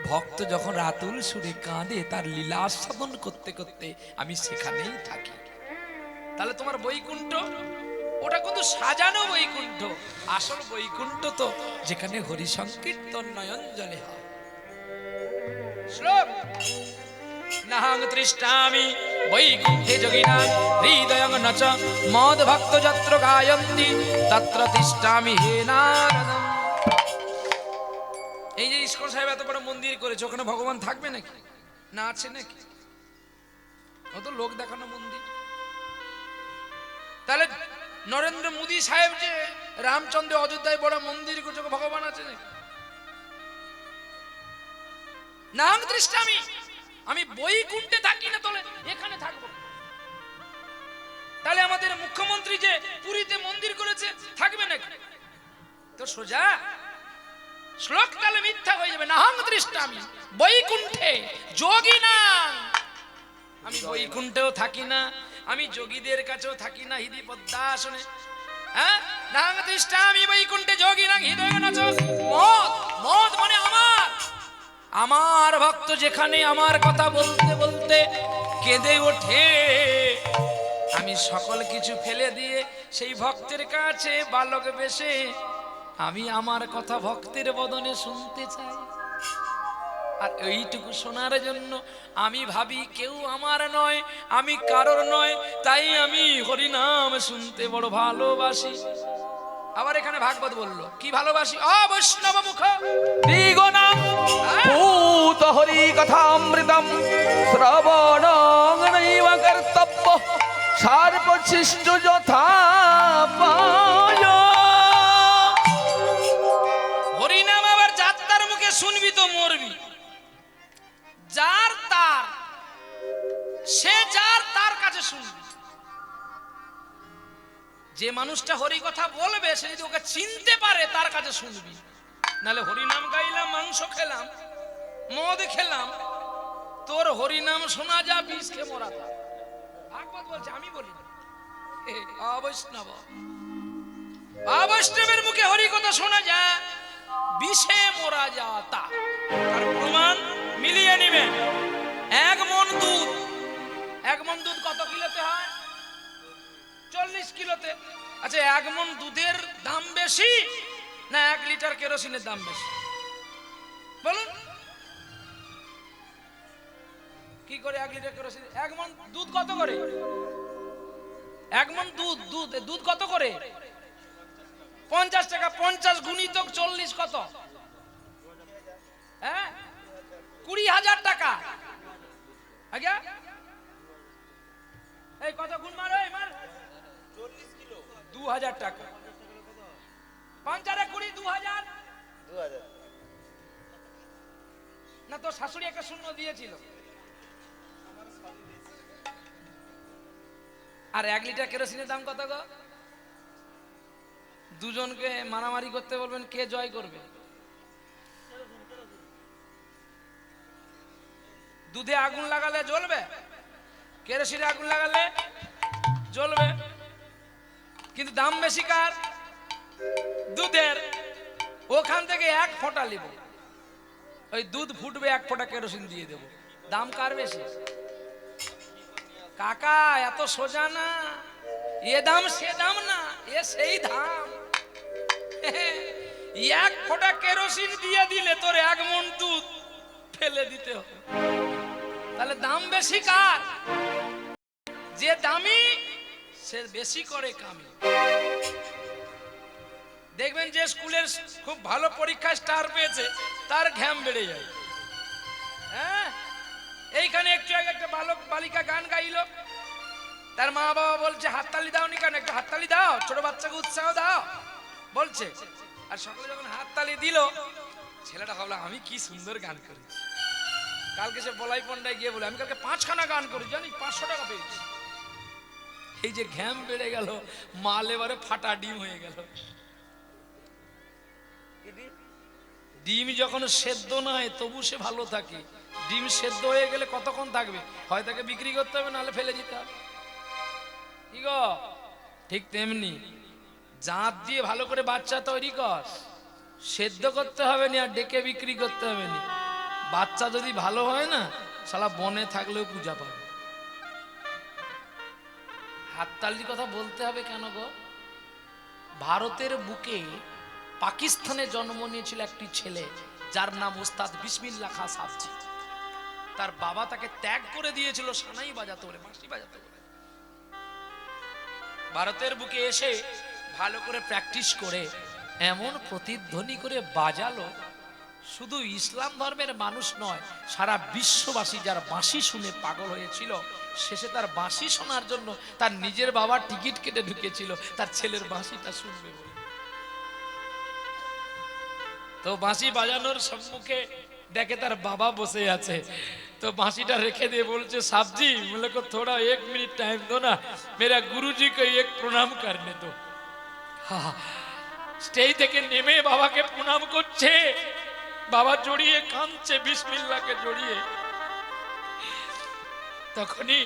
ভক্ত যখন রাতুল সুরে কাঁদে, তার লীলা আস্বাদন করতে করতে আমি সেখানেই থাকি। তাহলে তোমার বৈকুণ্ঠ, ওটা কিন্তু সাজানো বৈকুণ্ঠ। আসল বৈকুণ্ঠ তো যেখানে হরি সংকীর্তন নয়ন জলে হয়। শ্লোক নাহং তৃষ্ণামি বৈকুণ্ঠে যোগিনাং হৃদয়ং নচ মদ ভক্ত যত্র গায়ন্তি তত্র তৃষ্ণামি হে নারদম। এই যে ইস্কন সাহেব এত বড় মন্দির করেছে, ওখানে ভগবান থাকবে নাকি? না আছে নাকি? ও তো লোক দেখানো মন্দির। তাহলে নরেন্দ্র মোদী সাহেব যে রামচন্দ্র অযোধ্যায় বড় মন্দির করছে, ভগবান আছে নাকি? নাহং তৃষ্ণামি, আমি বৈকুণ্ঠে থাকি না, তাহলে এখানে থাকবো। তাহলে আমাদের মুখ্যমন্ত্রী যে পুরীতে মন্দির করেছে, থাকবে নাকি? তো সোজা শ্লোক তাহলে মিথ্যা হয়ে যাবে। নাহং তৃষ্ণামি বৈকুণ্ঠে যোগিনা, আমি বৈকুণ্ঠেও থাকি না, আমি যোগীদের কাছেও থাকি না, হৃদি পদ্মাসনে। হ্যাঁ নাং তিষ্ঠামি বৈকুণ্ঠে যোগিনাং হৃদয়ে নাচ। মদ, মদ মানে আমার ভক্ত যেখানে আমার কথা বলতে বলতে কেঁদে ওঠে, আমি সকল কিছু ফেলে দিয়ে সেই ভক্তের কাছে বালক বেশে আমি আমার কথা ভক্তের বদনে শুনতে চাই। আর এইটুকু শোনার জন্য আমি ভাবি কেউ আমার নয়, আমি কারোর নয়, তাই আমি হরিনাম শুনতে বড় ভালোবাসি। আবার এখানে ভাগবত বললো কি ভালোবাসি, অবৈষ্ণব মুখ দ্বিগুণাং ভূত হরি কথামৃতম শ্রবণং নৈব কর্তব্য সার্বশিষ্ট যথা পায়। হরিনাম আবার যাত্রার মুখে শুনবি তো মরবি। যার তার, সে যার তার কাছে শুনবি। যে মানুষটা হরি কথা বলবে সে যদি ওকে চিনতে পারে তার কাছে শুনবি। নালে হরিনাম গাইলাম, মাংস খেলাম, মদ খেলাম, তোর হরিনাম শোনা যা বিষ খেয়ে মরা তা। ভাগবত বলছে, আমি বলি না। অবৈষ্ণব, অবৈষ্ণবের মুখে হরি কথা শোনা যায় বিষে মরা যা তা। তার প্রমাণ মিলিয়ে নিবেন। এক মন দুধ, এক মন দুধ কত কিলোতে হয়? 40 কিলোতে। আচ্ছা, এক মন দুধের দাম বেশি না 1 লিটার কেরোসিনের দাম বেশি? বলুন কি করে 1 লিটার কেরোসিন? এক মন দুধ কত করে? এক মন দুধ, দুধ কত করে? 50 টাকা। 50 গুণিত 40 কত? হ্যাঁ, 20,000 টাকা। আজ্ঞা এই কত গুণ মার, এই মার 2000 টাকা। 50 এ 20, 2000 না। তো শাশুড়ি একটা শূন্য দিয়েছিল। আর 1 লিটার কেরোসিনের দাম কত গো? দুজনকে মারামারি করতে বলবেন, কে জয় করবে? দুধে আগুন লাগালে জ্বলবে, কেরোসিনে আগুন লাগালে জ্বলবে। কিন্তু দাম বেশি কার? দুধের। ওখান থেকে 1 ফোঁটা নিব, ওই দুধ ফুটবে, 1 ফোঁটা কেরোসিন দিয়ে দেব। দাম কার বেশি? কাকা এত সোজা না, এ দাম সে দাম না, এ সেই দাম। 1 ফোঁটা কেরোসিন দিয়ে দিলে তোর 1 মণ দুধ ফেলে দিতে হবে। তাহলে দাম বেশি কার? যে দামি সে বেশি করে কামি। দেখবেন যে স্কুলের খুব ভালো পরীক্ষায় স্টার পেয়েছে তার ঘ্যাম বেড়ে যায়। হ্যাঁ, এইখানে একটু আগে একটা বালক বালিকা গান গাইলো, তার মা বাবা বলছে হাততালি দাও নি কেন? একটু হাততালি দাও, ছোট বাচ্চাকে উৎসাহ দাও বলছে। আর সকলে যখন হাততালি দিল, ছেলেটা ভাবলো আমি কি সুন্দর গান করেছি। কালকে সে বলাই পন্ডায় গিয়ে বলে আমি কালকে 5খানা গান করি, জানি 500 টাকা পেয়েছি। এই যে ঘ্যাম বেড়ে গেল, মাল এবারে ফাটা ডিম হয়ে গেল। ডিম যখন সেদ্ধ নয় তবু সে ভালো থাকে, ডিম সেদ্ধ হয়ে গেলে কতক্ষণ থাকবে? হয় তাকে বিক্রি করতে হবে, নাহলে ফেলে দিতে হবে। কি গো, ঠিক তেমনি জাত দিয়ে ভালো করে বাচ্চা তৈরি কর, সেদ্ধ করতে হবে না আর ডেকে বিক্রি করতে হবে না। বাচ্চা যদি ভালো হয় না, শালা বনে থাকলেও পূজা পাবে। হাততালির কথা বলতে হবে কেন গো? ভারতের বুকে পাকিস্তানে জন্ম নিয়েছিল একটি ছেলে, যার নাম ওস্তাদ বিসমিল্লাহ খাঁ সাবজি। তার বাবা তাকে ত্যাগ করে দিয়েছিল সানাই বাজাতে বলে, বাঁশি বাজাতে বলে। ভারতের বুকে এসে ভালো করে প্র্যাকটিস করে এমন প্রতিধ্বনি করে বাজালো, শুধু ইসলাম ধর্মের মানুষ নয়, সারা বিশ্ববাসী যার বাঁশি শুনে পাগল হয়েছিল। শেষে তার বাঁশি শোনার জন্য তার নিজের বাবা টিকিট কেটে ঢুকেছিল তার ছেলের বাঁশিটা শুনবে বলে। তো বাঁশি বাজানোর সম্মুখে দেখে তার বাবা বসে আছে, तो बांसी रेखे दे बोलते साहब जी मेरे को थोड़ा 1 मिनट टाइम दो ना, मेरा गुरुजी को एक प्रणाम करने दो। हाँ, स्टेज থেকে নেমে বাবাকে প্রণাম করছে, বাবা জড়িয়ে কাঁদছে বিসমিল্লাহকে জড়িয়ে। তখনই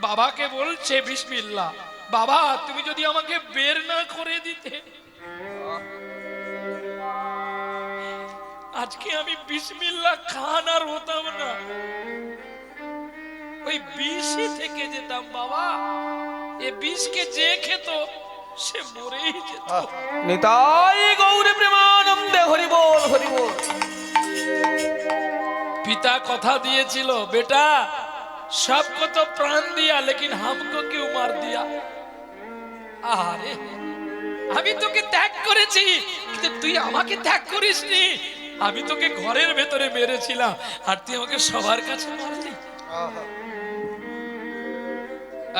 বাবাকে বলছে বিসমিল্লাহ, বাবা তুমি যদি আমাকে বের না করে দিতে, আজকে আমি বিসমিল্লাহ খান আর হতাম না, ওই বিষই থেকে যেতাম। বাবা এ বিষকে যে খেত সে মরেই যেত। নিতাই গৌরী প্রেমানন্দে হরি বল হরি বল। पिता कथा दिएছিল, बेटा सबको तो प्राण दिया लेकिन हमको क्यों मार दिया। আরে আমি তোকে ত্যাগ করেছি কিন্তু তুই আমাকে ত্যাগ করিসনি। আমি তোকে ঘরের ভেতরে মেরেছিলাম আর তুই আমাকে সবার কাছে মারলি।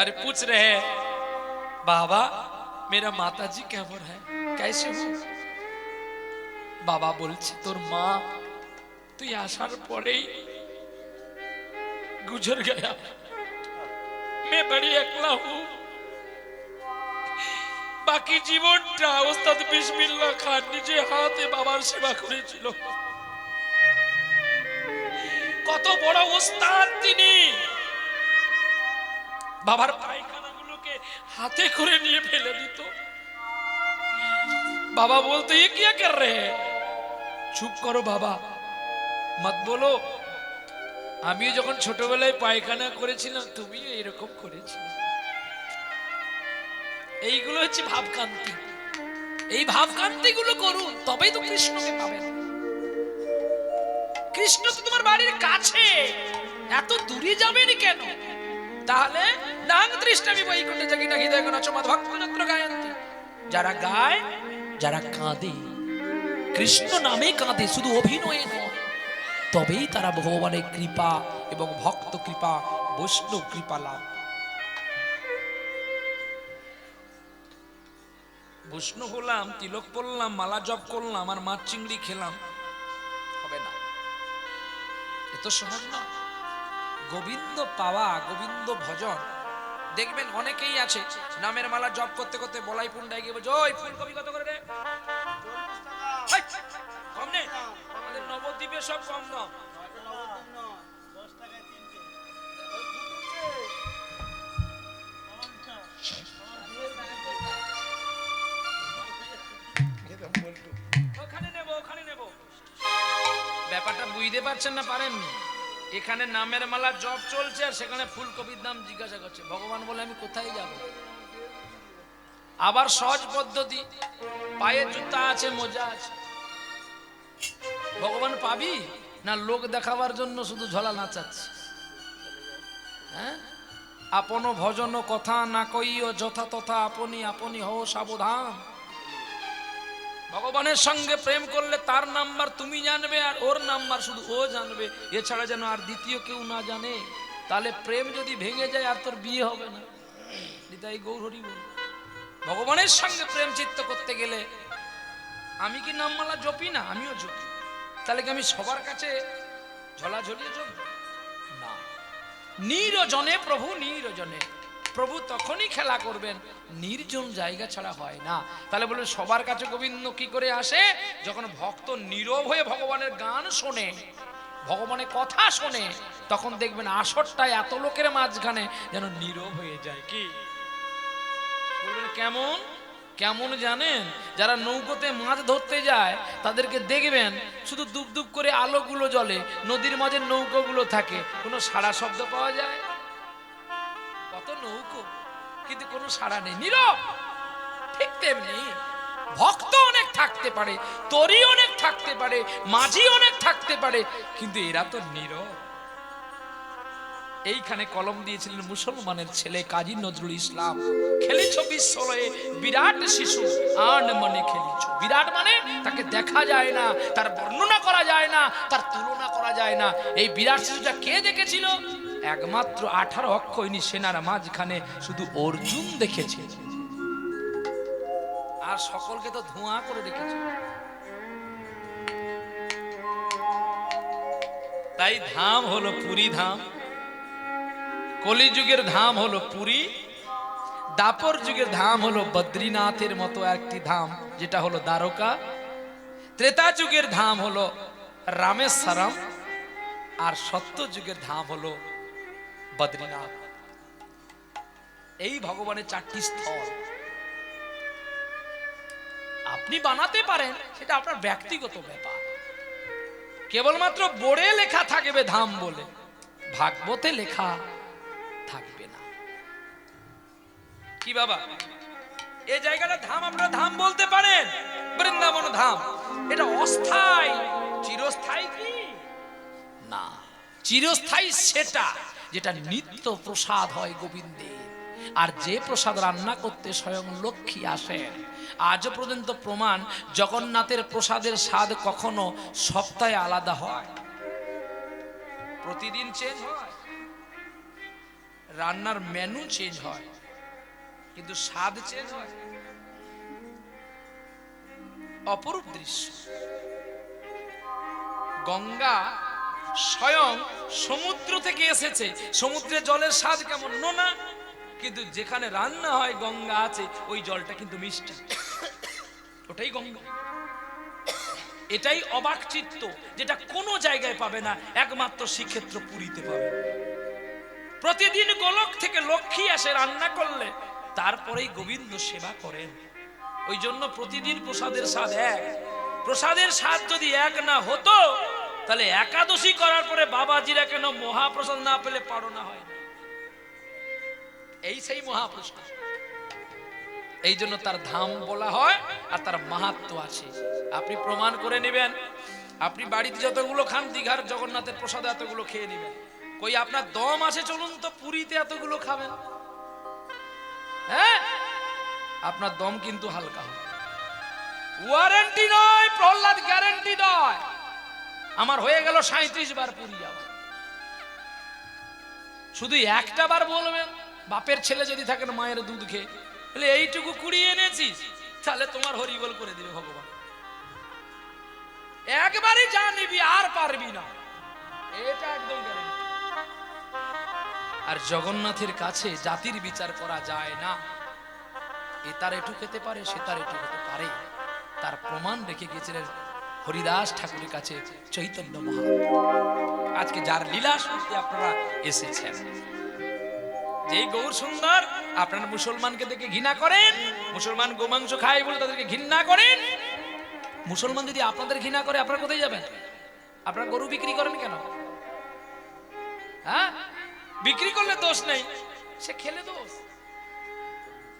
अरे पूछ रहे बाबा मेरा माताजी केमन है, कैसे हो। बाबा बोलছে তোর মা তুই আসার পরেই गुजर गया, मैं बड़ी अकेला हूं। বাকি জীবনটা ওস্তাদ বিসমিল্লাহ খান নিজে হাতে বাবার সেবা করেছিল। কত বড় ওস্তাদ তিনি। বাবার পায়খানাগুলোকে হাতে করে নিয়ে ফেলে দিত। বাবা বলতো ये क्या कर रहे हैं, চুপ করো বাবা মত বলো। আমিও যখন ছোটবেলায় পায়খানা করেছিলাম তুমিও এরকম করেছিলে। এইগুলো হচ্ছে ভাবকান্তি। এই ভাবকান্তি গুলো করুন তবেই তো কৃষ্ণকে পাবেন। কৃষ্ণ তো তোমার বাড়ির কাছে, এত দূরে যাবেন কেন। তাহলে নাং তৃষ্ণামি বৈকুণ্ঠে জাগি না হৃদয় কোন চমৎ ভক্তযন্ত্র গায়ন্তি। যারা গায়, যারা কাঁদে, কৃষ্ণ নামে কাঁদে, শুধু অভিনয়ে নয়, তবেই তারা ভগবানের কৃপা এবং ভক্ত কৃপা, বৈষ্ণব কৃপা লাভ। বৈষ্ণব হলাম, তিলক পড়লাম, মালা জপ করলাম আর মাছ চিংড়ি খেলাম, হবে না। এত সহজ না। গোবিন্দ পাওয়া, গোবিন্দ ভজন। দেখবেন অনেকেই আছে নামের মালা জপ করতে করতে বলাই পুন্ডায় গিয়ে বলছে ওই ফুলকপি কত করে রে, কম নে, আমাদের নবদ্বীপে সব কম দাম। ওখানে নেব, ওখানে নেব। ব্যাপারটা বুঝতে পারছেন না, পারেননি। এখানে নামের মালা জপ চলছে আর সেখানে ফুলকপির দাম জিজ্ঞাসা করছে। ভগবান বলে আমি কোথায় যাব। আবার সহজ পদ্ধতি, পায়ে জুতা আছে, মোজা আছে। ভগবান পাবি না লোক দেখাবার জন্য শুধু ঝোলা নাচাচ্ছে। হ্যাঁ, আপন ভজন কথা না কইও যথা তথা আপনি আপনি হও সাবধান। ভগবানের সঙ্গে প্রেম করলে তার নাম্বার তুমি জানবে আর ওর নাম্বার শুধু ও জানবে, এছাড়া যেন আর দ্বিতীয় কেউ না জানে। তাহলে প্রেম যদি ভেঙে যায় আর তোর বিয়ে হবে না। নিতাই গৌর হরি বল। ভগবানের সঙ্গে প্রেম চিত্ত করতে গেলে আমি কি নামমালা জপি না, আমিও জপি। তাহলে কি আমি সবার কাছে ঝোলা ঝুলিয়ে জপব না। নিরজনে প্রভু, নিরজনে প্রভু তখনই খেলা করবেন, নির্জন জায়গা ছাড়া হয় না। তাহলে বলুন সবার কাছে গোবিন্দ কি করে আসে, যখন ভক্ত নীরব হয়ে ভগবানের গান শোনে, ভগবানের কথা শোনে, তখন দেখবেন আসরটায় এত লোকের মাঝখানে যেন নীরব হয়ে যায়। কি বলবেন কেমন কেমন জানেন, যারা নৌকোতে মাছ ধরতে যায় তাদেরকে দেখবেন শুধু দুপ দুপ করে আলোগুলো জ্বলে, নদীর মাঝে নৌকোগুলো থাকে, কোনো সাড়া শব্দ পাওয়া যায়। কত নৌকো কিন্তু কোনো সাড়া নেই, নীরব। ঠিক তেমনি ভক্ত অনেক থাকতে পারে, তরি অনেক থাকতে পারে, মাঝি অনেক থাকতে পারে, কিন্তু এরা তো নীরব। এইখানে কলম দিয়েছিলেন মুসলমানের ছেলে কাজী নজরুল ইসলাম। খেলেছ বিশ্বলয়ে বিরাট শিশু আন মনে খেলেছ। বিরাট মানে তাকে দেখা যায় না, তার বর্ণনা করা যায় না, তার তুলনা করা যায় না। এই বিরাট শিশুটা কে দেখেছিল? একমাত্র 18 অক্ষয়ণী সেনার মাঝখানে শুধু অর্জুন দেখেছে, আর সকলকে তো ধোঁয়া করে রেখেছে। তাই ধাম হলো পুরী ধাম। কলিযুগের ধাম হলো পুরী, দাপর যুগের ধাম হলো বদ্রীনাথের মতো একটি ধাম যেটা হলো দ্বারকা, ত্রেতা যুগের ধাম হলো রামেশ্বরম, আর সত্য যুগের ধাম হলো বদ্রীনাথ। এই ভগবানের 4টি স্থল আপনি বানাতে পারেন, সেটা আপনার ব্যক্তিগত ব্যাপার। কেবলমাত্র বোর্ডে লেখা থাকবে ধাম বলে, ভাগবতে লেখা থাকবে না। কি বাবা, এই জায়গাটা ধাম, আপনারা ধাম বলতে পারেন, বৃন্দাবন ধাম। এটা অস্থায়ী, চিরস্থায়ী কি না? চিরস্থায়ী সেটা যেটা নিত্য প্রসাদ হয় গোবিন্দের। আর যে প্রসাদ রান্না করতে স্বয়ং লক্ষ্মী আসেন। আজও পর্যন্ত প্রমাণ, জগন্নাথের প্রসাদের স্বাদ কখনো সপ্তাহে আলাদা হয়? প্রতিদিন চেঞ্জ হয়, রান্নার মেনু চেঞ্জ হয়, কিন্তু স্বাদ চেঞ্জ হয়। অপরূপ দৃশ্য। গঙ্গা স্বয়ং সমুদ্র থেকে এসেছে, সমুদ্রের জলের স্বাদ কেমন? নোনা। কিন্তু যেখানে রান্না হয় গঙ্গা আছে, ওই জলটা কিন্তু মিষ্টি, ওটাই গঙ্গা। এটাই অবাক চিত্ত, যেটা কোনো জায়গায় পাবে না, একমাত্র শ্রীক্ষেত্র পুরীতে পাবে। প্রতিদিন গোলক থেকে লক্ষ্মী আসে রান্না করলে, তারপরেই গোবিন্দ সেবা করেন। ওই জন্য প্রতিদিন প্রসাদের স্বাদ এক। প্রসাদের স্বাদ যদি এক না হতো, তাহলে একাদশী করার পরে বাবাজিরা কেন মহাপ্রসাদ না পেলে পারনা হয়? এই সেই মহাপ্রসাদ। এই জন্য তার ধাম বলা হয়, আর তার মাহাত্ম্য আছে। আপনি প্রমাণ করে নেবেন। আপনি বাড়িতে যতগুলো খান, দীঘার জগন্নাথের প্রসাদ এতগুলো খেয়ে নেবেন। কই আপনার দম আছে, চলুন তো পুরীতে এতগুলো খাবেন। হ্যাঁ, আপনার দম কিন্তু হালকা হবে। ওয়ারেন্টি নয়, প্রহ্লাদ গ্যারান্টি নয়। আমার হয়ে গেল 37 বার পুরী যাওয়া। শুধু একটা বার বলবেন, বাপের ছেলে যদি থাকেন মায়ের দুধ খেয়ে, বলে এইটুকু কুড়িয়ে এনেছিস, তাহলে তোমার হরিবল করে দিবে ভগবান। একবারই যা নিবি আর পারবি না, এটা একদম গ্যারান্টি। আর জগন্নাথের কাছে জাতির বিচার করা যায় না। এ তার একটু খেতে পারে, সে তার একটু খেতে পারে। তার প্রমাণ রেখে গিয়েছিলেন হরিদাস ঠাকুরের কাছে চৈতন্য মহাপ্রভু। আজকে যার লীলা শুনতে আপনারা এসেছেন, যেই গৌর সুন্দর, আপনারা মুসলমানকে দেখে ঘৃণা করেন, মুসলমান গোমাংস খায় বলে তাদেরকে ঘৃণা করেন। মুসলমান যদি আপনাদের ঘৃণা করে, আপনারা কোথায় যাবেন? আপনারা গরু বিক্রি করেন কেন? হ্যাঁ, বিক্রি করলে দোষ নেই, সে খেলে দোষ।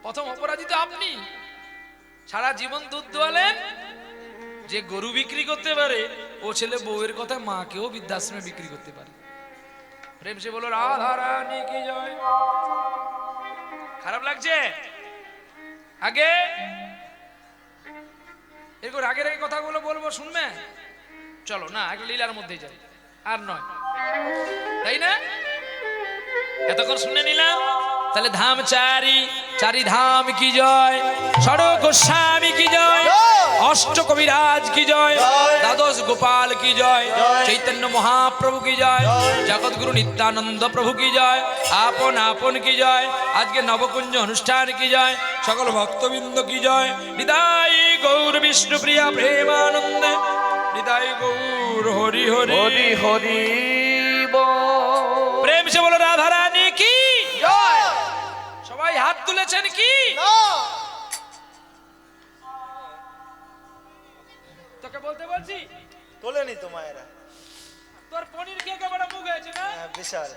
প্রথম অপরাধী তো আপনি। সারা জীবন দুধ দোয়ালেন, যে গরু বিক্রি করতে পারে, ও ছেলে বউয়ের কথা মাকেও বৃদ্ধাশ্রমে বিক্রি করতে পারে। প্রেম সে বলো রাধা রানী কি জয়। খারাপ লাগছে? আগে এরকম রাগে রাগে কথাগুলো বলবো, শুনবে? চলো না, একটা লীলার মধ্যে যাই, আর নয়, তাই না? এতক্ষণ শুনে নিলাম। তাহলে ধাম চারি, চারি ধাম কি জয়, সড়ক গোস্বামী কি জয়, অষ্ট কবিরাজ কি জয়, দ্বাদশ গোপাল কি জয়, চৈতন্য মহাপ্রভু কি জয়, জগৎগুরু নিত্যানন্দ প্রভু কি জয়, আপন আপন কি জয়, আজকে নবকুঞ্জ অনুষ্ঠান কি জয়, সকল ভক্তবৃন্দ কি জয়। হৃদয় গৌর বিষ্ণু প্রিয়া প্রেমানন্দে, হৃদয় গৌর হরি হরি হরি হরি। প্রেম সে বলো রাধা রানী কি জয়। সবাই হাত তুলেছেন কি? তোকে বলতে বলছি, তোলেনি তো মায়েরা। তোর পনির খেয়ে কেমন মুখ হয়েছে না? বিশাল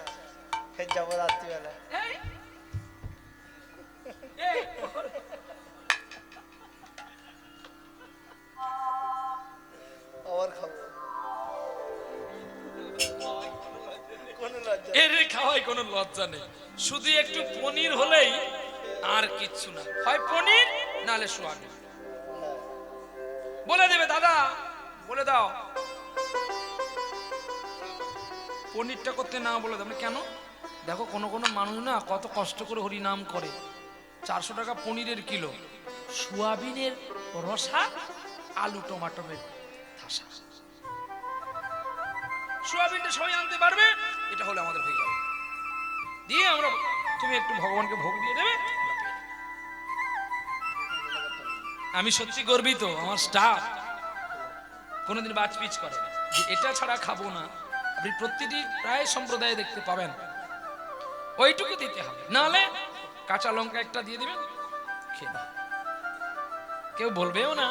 ফের যাবো রাত্রিবেলা। এই, এই, আবার খাবো, কোনো লজ্জা নেই। এর খাওয়াই কোনো লজ্জা নেই। শুধু একটু পনির হলেই, আর কিচ্ছু না। হয় পনির, নালে সোয়াবিন। বলে দেবে দাদা, বলে দাও পনিরটা করতে না বলে দেবে কেন? দেখো কোনো কোনো মানুষ না কত কষ্ট করে হরি নাম করে। 400 টাকা পনিরের কিলো, সোয়াবিনের রসা, আলু টমাটোমের ঠাসা। সোয়াবিনটা সবাই আনতে পারবে, এটা হলে আমাদের হয়ে যাবে। দিয়ে আমরা, তুমি একটু ভগবানকে ভোগ দিয়ে দেবে। আমি সত্যি গর্বিত, আমার স্টাফ কোনোদিন বাজপিচ করে না যে এটা ছাড়া খাবো না। আপনি প্রতিটি প্রায় সম্প্রদায়ে দেখতে পাবেন, ওইটুকু দিতে হবে, নাহলে কাঁচা লঙ্কা একটা দিয়ে দিবেন, খেয়ে নাও। কেউ বলবেও না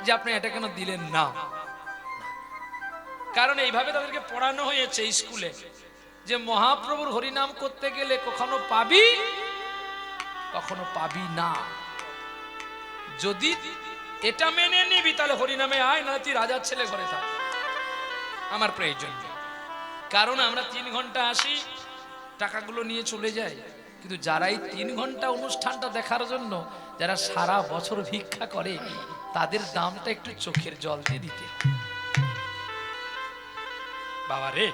যে আপনি এটা কেন দিলেন না, কারণ এইভাবে তাদেরকে পড়ানো হয়েছে স্কুলে যে মহাপ্রভুর হরিনাম করতে গেলে কখনো পাবি কখনো পাবি না। যদি এটা মেনে নিবি তাহলে হরিনামে আয়, না তুই রাজার ছেলে ঘরে থাক, আমার প্রয়োজন নেই। কারণ আমরা 3 ঘন্টা আসি, টাকাগুলো নিয়ে চলে যাই, কিন্তু যারা এই 3 ঘন্টা অনুষ্ঠানটা দেখার জন্য যারা সারা বছর ভিক্ষা করে তাদের দামটা একটু চোখের জল দিয়ে দিতে হবে। বাবা রে,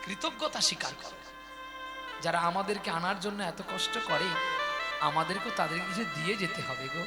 কৃতজ্ঞতা স্বীকার করে যারা আমাদেরকে আনার জন্য এত কষ্ট করে, আমাদেরকেও তাদের কিছু দিয়ে যেতে হবে গো।